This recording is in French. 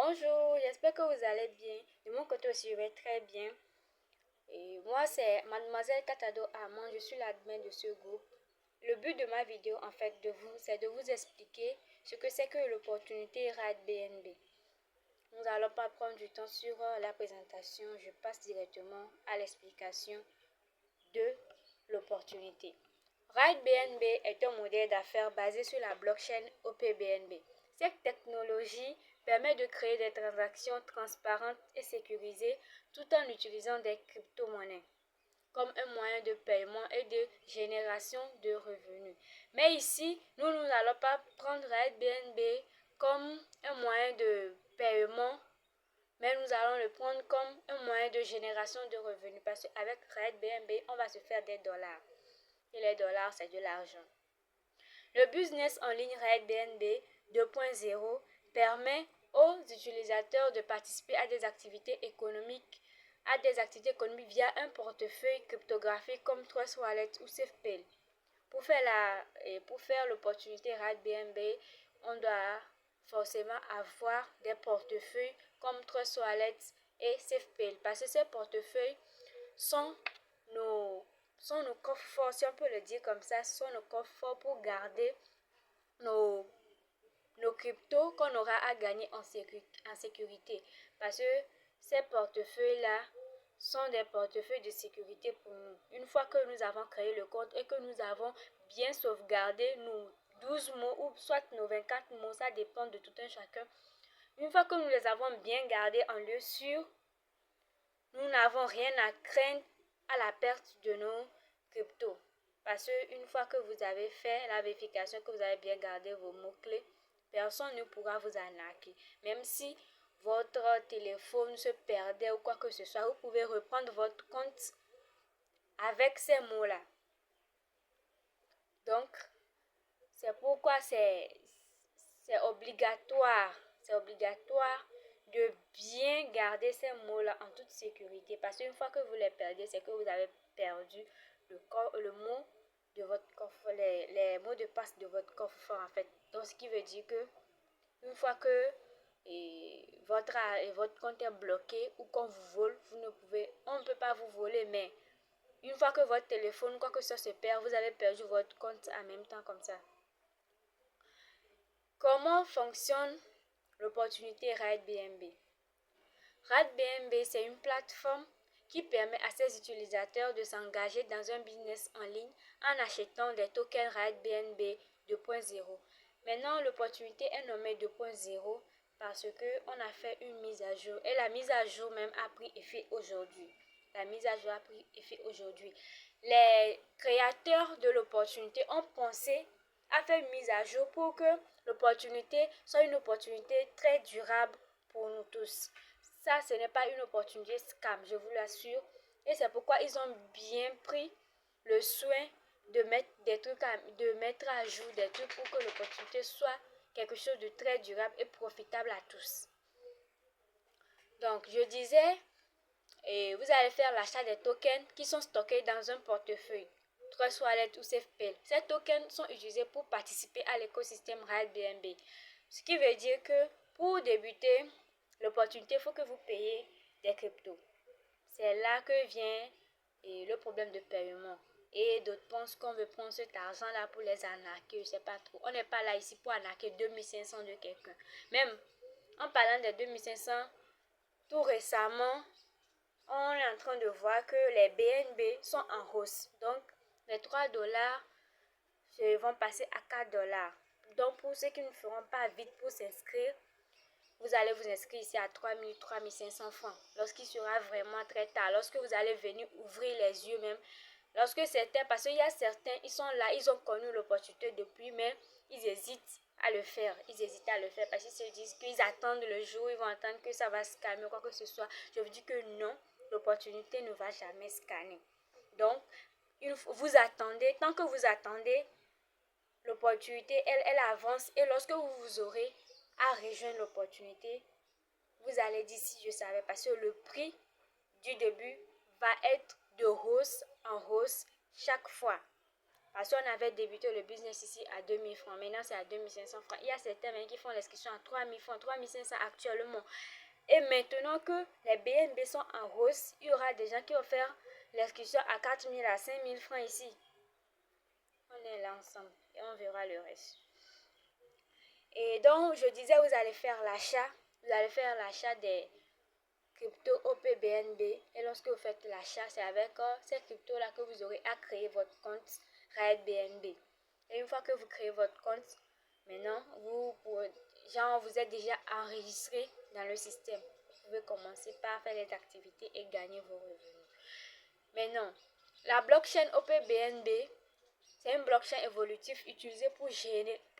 Bonjour, j'espère que vous allez bien. De mon côté aussi, je vais très bien. Et moi, c'est Mademoiselle Katado Armand, je suis l'admin de ce groupe. Le but de ma vidéo, en fait, c'est de vous expliquer ce que c'est que l'opportunité RAD BNB. Nous n'allons pas prendre du temps sur la présentation, je passe directement à l'explication de l'opportunité. RIDE BNB est un modèle d'affaires basé sur la blockchain OPBNB. Cette technologie permet de créer des transactions transparentes et sécurisées tout en utilisant des crypto-monnaies comme un moyen de paiement et de génération de revenus. Mais ici, nous n'allons pas prendre RIDE BNB comme un moyen de paiement, mais nous allons le prendre comme un moyen de génération de revenus parce qu'avec RIDE BNB, on va se faire des dollars. Et les dollars, c'est de l'argent. Le business en ligne RIDE BNB 2.0 permet aux utilisateurs de participer à des activités économiques via un portefeuille cryptographique comme Trust Wallet ou SafePay. Pour faire l'opportunité RIDE BNB, on doit forcément avoir des portefeuilles comme Trust Wallet et SafePay parce que ces portefeuilles sont nos coffres forts, si on peut le dire comme ça, sont nos coffres forts pour garder nos cryptos qu'on aura à gagner en sécurité. Parce que ces portefeuilles-là sont des portefeuilles de sécurité pour nous. Une fois que nous avons créé le compte et que nous avons bien sauvegardé nos 12 mots ou soit nos 24 mots, ça dépend de tout un chacun. Une fois que nous les avons bien gardés en lieu sûr, nous n'avons rien à craindre à la perte de nos cryptos. Parce qu'une fois que vous avez fait la vérification, que vous avez bien gardé vos mots-clés, personne ne pourra vous arnaquer. Même si votre téléphone se perdait ou quoi que ce soit, vous pouvez reprendre votre compte avec ces mots-là. Donc, c'est pourquoi c'est obligatoire. C'est obligatoire de bien garder ces mots-là en toute sécurité. Parce qu'une fois que vous les perdez, c'est que vous avez perdu le mot de votre coffre, les mots de passe de votre coffre en fait. Donc, ce qui veut dire que une fois que votre compte est bloqué ou qu'on vous vole, on ne peut pas vous voler, mais une fois que votre téléphone, quoi que ça se perd, vous avez perdu votre compte en même temps comme ça. Comment fonctionne l'opportunité RIDE BNB? RIDE BNB, c'est une plateforme qui permet à ses utilisateurs de s'engager dans un business en ligne en achetant des tokens RIDE BNB 2.0. Maintenant, l'opportunité est nommée 2.0 parce qu'on a fait une mise à jour et la mise à jour même a pris effet aujourd'hui. Les créateurs de l'opportunité ont pensé à faire une mise à jour pour que l'opportunité soit une opportunité très durable pour nous tous. Ça, ce n'est pas une opportunité scam, je vous l'assure. Et c'est pourquoi ils ont bien pris le soin de mettre à jour des trucs pour que l'opportunité soit quelque chose de très durable et profitable à tous. Donc, je disais, vous allez faire l'achat des tokens qui sont stockés dans un portefeuille, Trust Wallet ou SafePay. Ces tokens sont utilisés pour participer à l'écosystème RIDE BNB. Ce qui veut dire que pour débuter l'opportunité, il faut que vous payiez des cryptos. C'est là que vient le problème de paiement. Et d'autres pensent qu'on veut prendre cet argent-là pour les arnaquer, je ne sais pas trop. On n'est pas là ici pour arnaquer 2500 de quelqu'un. Même en parlant des 2500, tout récemment, on est en train de voir que les BNB sont en hausse. Donc, les 3 dollars vont passer à 4 dollars. Donc, pour ceux qui ne feront pas vite pour s'inscrire, vous allez vous inscrire ici à 3500 francs. Lorsqu'il sera vraiment très tard, lorsque vous allez venir ouvrir les yeux même, parce qu'il y a certains, ils sont là, ils ont connu l'opportunité depuis, mais ils hésitent à le faire. Parce qu'ils se disent qu'ils attendent le jour où ils vont entendre que ça va scanner ou quoi que ce soit. Je vous dis que non, l'opportunité ne va jamais scanner. Donc, vous attendez, tant que vous attendez, l'opportunité, elle avance. Et lorsque vous aurez à rejoindre l'opportunité, vous allez dire si je savais, parce que le prix du début va être de hausse en hausse chaque fois. Parce qu'on avait débuté le business ici à 2000 francs. Maintenant, c'est à 2500 francs. Il y a certains qui font l'inscription à 3000 francs, 3500 actuellement. Et maintenant que les BNB sont en hausse, il y aura des gens qui vont faire l'inscription à 4000 à 5000 francs ici. On est là ensemble et on verra le reste. Et donc, je disais, vous allez faire l'achat. Vous allez faire l'achat des crypto OPBNB. Et lorsque vous faites l'achat, c'est avec ces cryptos-là que vous aurez à créer votre compte RiotBNB. Et une fois que vous créez votre compte, maintenant, vous êtes déjà enregistré dans le système. Vous pouvez commencer par faire les activités et gagner vos revenus. Maintenant, la blockchain OPBNB, c'est une blockchain évolutive utilisée pour